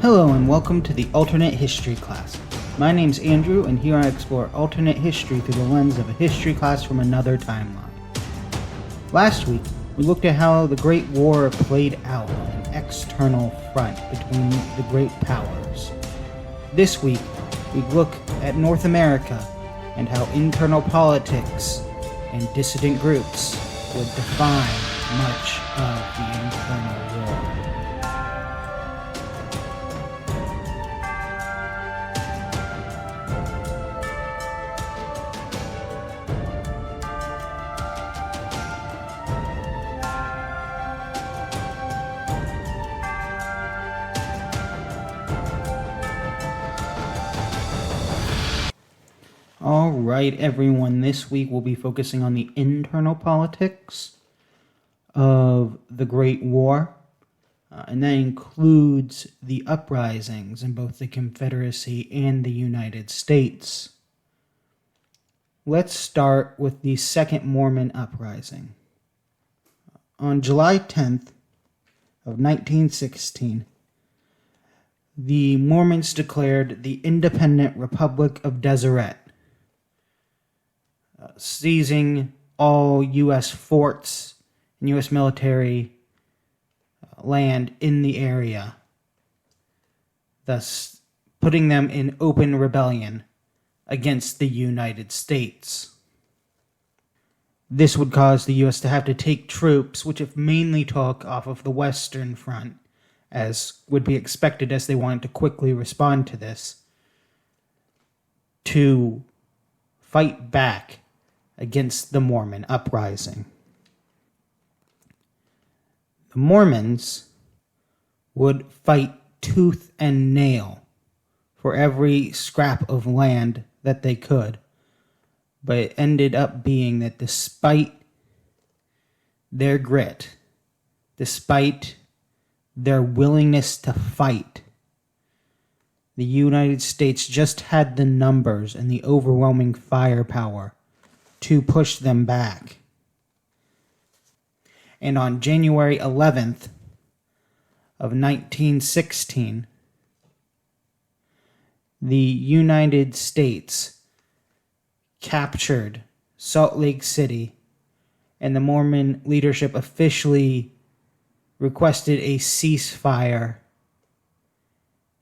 Hello and welcome to the Alternate History class. My name's Andrew, and here I explore alternate history through the lens of a history class from another timeline. Last week, we looked at how the Great War played out on an external front between the great powers. This week, we look at North America and how internal politics and dissident groups would define much of the internal war. Alright everyone, this week we'll be focusing on the internal politics of the Great War, and that includes the uprisings in both the Confederacy and the United States. Let's start with the Second Mormon Uprising. On July 10th of 1916, the Mormons declared the Independent Republic of Deseret, seizing all U.S. forts and U.S. military land in the area, thus putting them in open rebellion against the United States. This would cause the U.S. to have to take troops, which it mainly took off of the Western Front, as would be expected as they wanted to quickly respond to this, to fight back against the Mormon uprising. The Mormons would fight tooth and nail for every scrap of land that they could, but it ended up being that despite their grit, despite their willingness to fight, the United States just had the numbers and the overwhelming firepower to push them back. And on January 11th of 1916, the United States captured Salt Lake City, and the Mormon leadership officially requested a ceasefire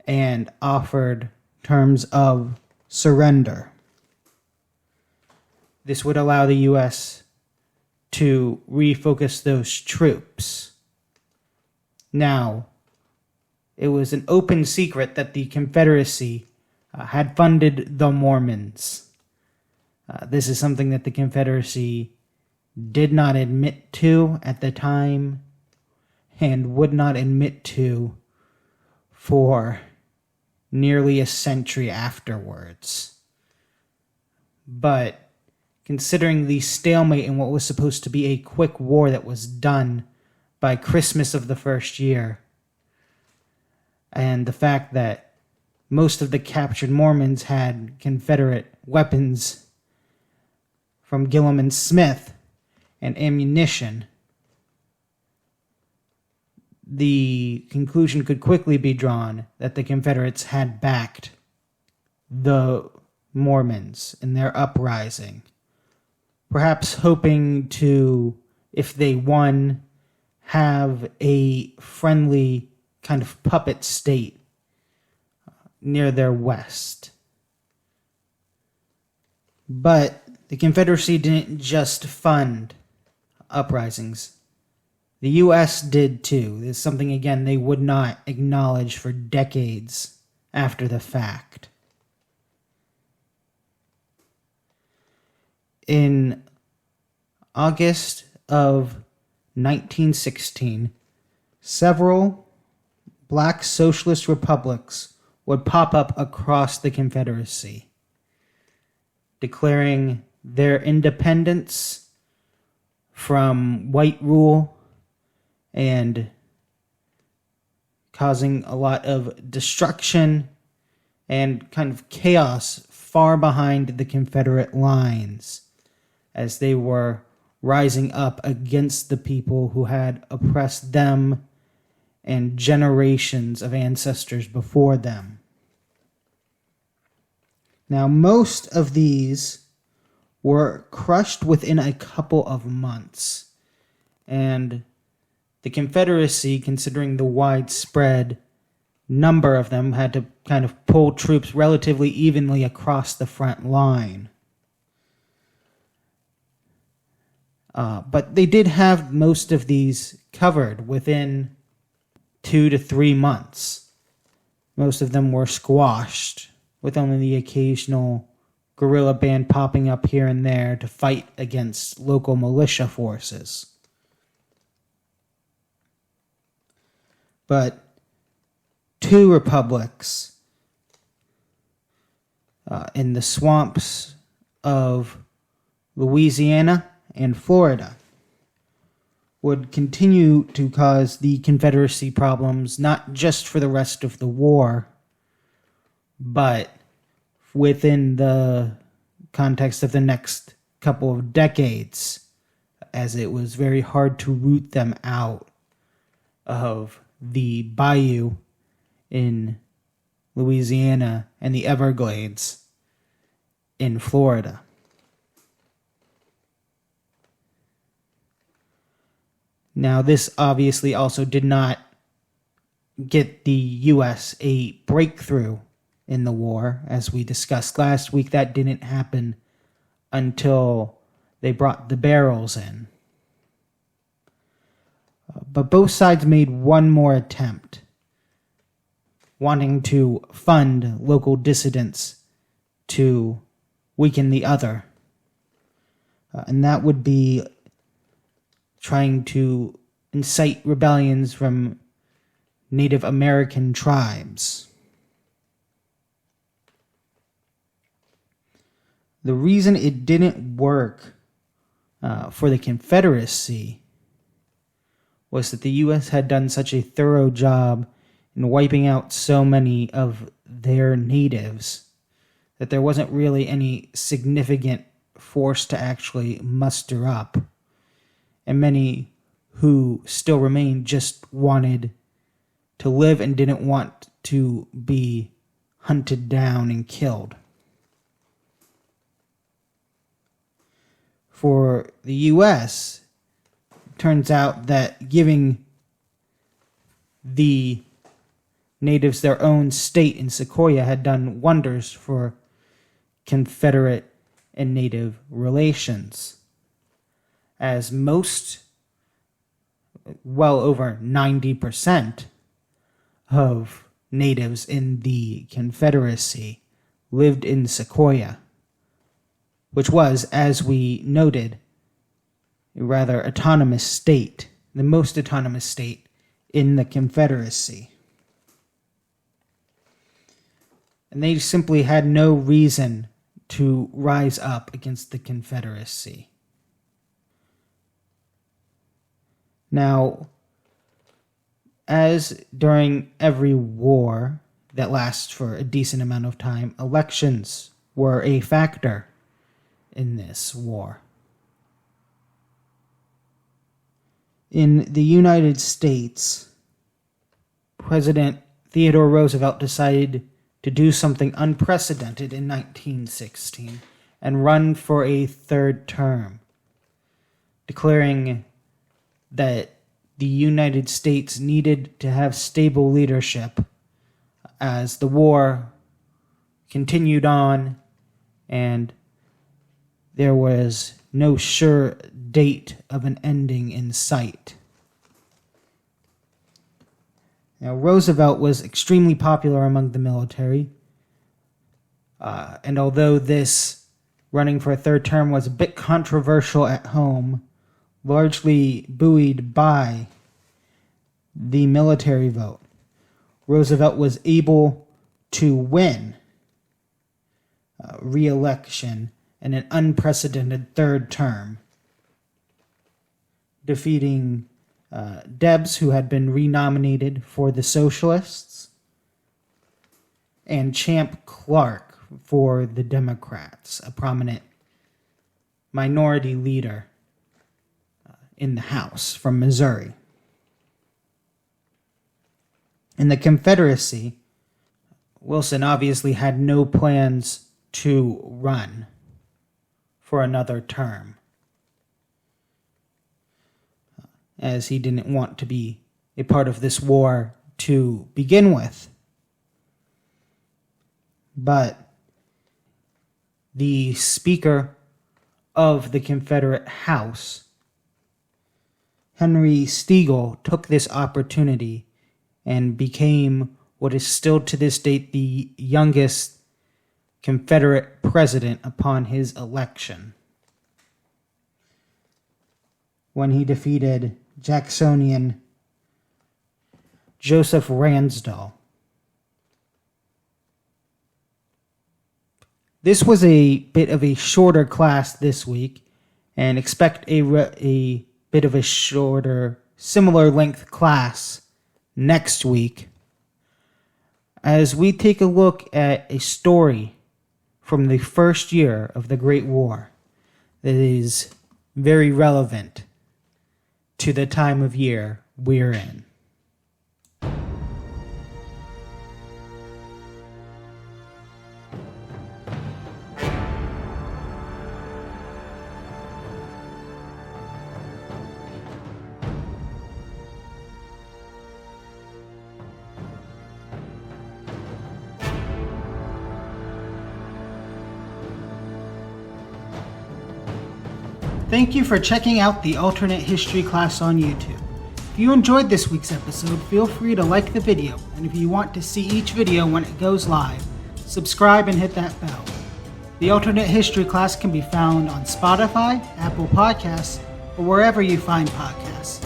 and offered terms of surrender. This would allow the U.S. to refocus those troops. Now, it was an open secret that the Confederacy had funded the Mormons. This is something that the Confederacy did not admit to at the time and would not admit to for nearly a century afterwards. But considering the stalemate in what was supposed to be a quick war that was done by Christmas of the first year, and the fact that most of the captured Mormons had Confederate weapons from Gillum and Smith and ammunition, the conclusion could quickly be drawn that the Confederates had backed the Mormons in their uprising, perhaps hoping to, if they won, have a friendly kind of puppet state near their west. But the Confederacy didn't just fund uprisings. The U.S. did too. This is something, again, they would not acknowledge for decades after the fact. In August of 1916, several black socialist republics would pop up across the Confederacy, declaring their independence from white rule and causing a lot of destruction and kind of chaos far behind the Confederate lines as they were rising up against the people who had oppressed them and generations of ancestors before them. Now, most of these were crushed within a couple of months, and the Confederacy, considering the widespread number of them, had to kind of pull troops relatively evenly across the front line. But they did have most of these covered within 2 to 3 months. Most of them were squashed, with only the occasional guerrilla band popping up here and there to fight against local militia forces. But 2 republics in the swamps of Louisiana and Florida would continue to cause the Confederacy problems, not just for the rest of the war, but within the context of the next couple of decades, as it was very hard to root them out of the bayou in Louisiana and the Everglades in Florida. Now, this obviously also did not get the U.S. a breakthrough in the war. As we discussed last week, that didn't happen until they brought the barrels in. But both sides made one more attempt, wanting to fund local dissidents to weaken the other. And that would be trying to incite rebellions from Native American tribes. The reason it didn't work for the Confederacy was that the U.S. had done such a thorough job in wiping out so many of their natives that there wasn't really any significant force to actually muster up. And many who still remained just wanted to live and didn't want to be hunted down and killed. For the U.S., it turns out that giving the natives their own state in Sequoia had done wonders for Confederate and Native relations, as most, well over 90% of natives in the Confederacy lived in Sequoia, which was, as we noted, a rather autonomous state, the most autonomous state in the Confederacy. And they simply had no reason to rise up against the Confederacy. Now, as during every war that lasts for a decent amount of time, elections were a factor in this war. In the United States, President Theodore Roosevelt decided to do something unprecedented in 1916 and run for a third term, declaring that the United States needed to have stable leadership as the war continued on and there was no sure date of an ending in sight. Now, Roosevelt was extremely popular among the military, and although this running for a third term was a bit controversial at home, largely buoyed by the military vote, Roosevelt was able to win re-election in an unprecedented third term, defeating Debs, who had been renominated for the Socialists, and Champ Clark for the Democrats, a prominent minority leader in the House from Missouri. In the Confederacy, Wilson obviously had no plans to run for another term, as he didn't want to be a part of this war to begin with. But the Speaker of the Confederate House, Henry Stegall, took this opportunity and became what is still to this date the youngest Confederate president upon his election, when he defeated Jacksonian Joseph Ransdell. This was a bit of a shorter class this week, and expect a bit of a shorter, similar length class next week, as we take a look at a story from the first year of the Great War that is very relevant to the time of year we're in. Thank you for checking out the alternate history class on YouTube. If you enjoyed this week's episode, feel free to like the video, and if you want to see each video when it goes live, subscribe and hit that bell. The alternate history class can be found on Spotify, Apple Podcasts, or wherever you find podcasts.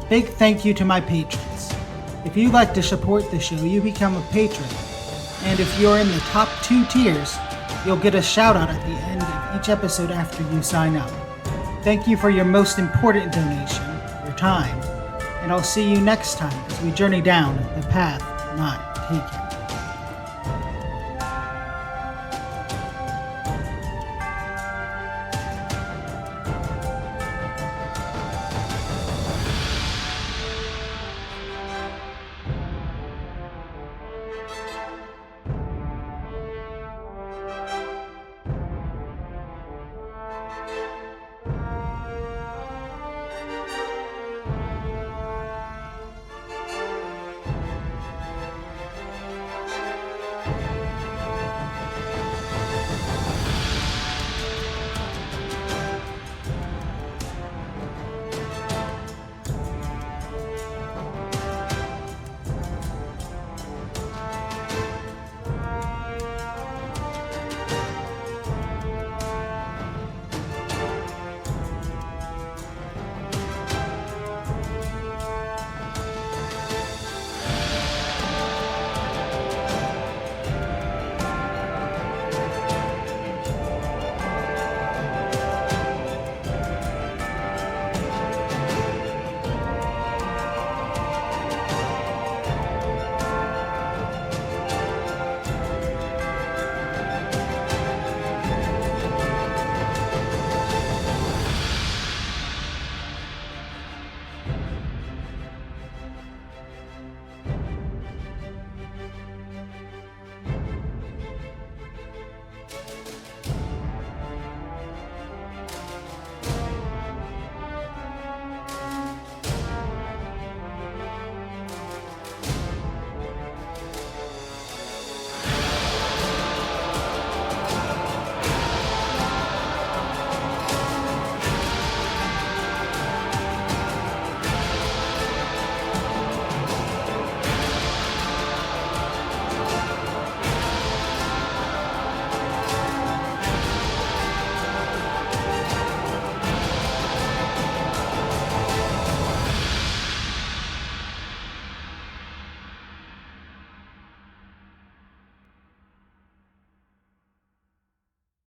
Big thank you to my patrons. If you'd like to support the show, you become a patron, and if you're in the top 2 tiers, you'll get a shout out at the end of each episode after you sign up. Thank you for your most important donation, your time, and I'll see you next time as we journey down the path not taken.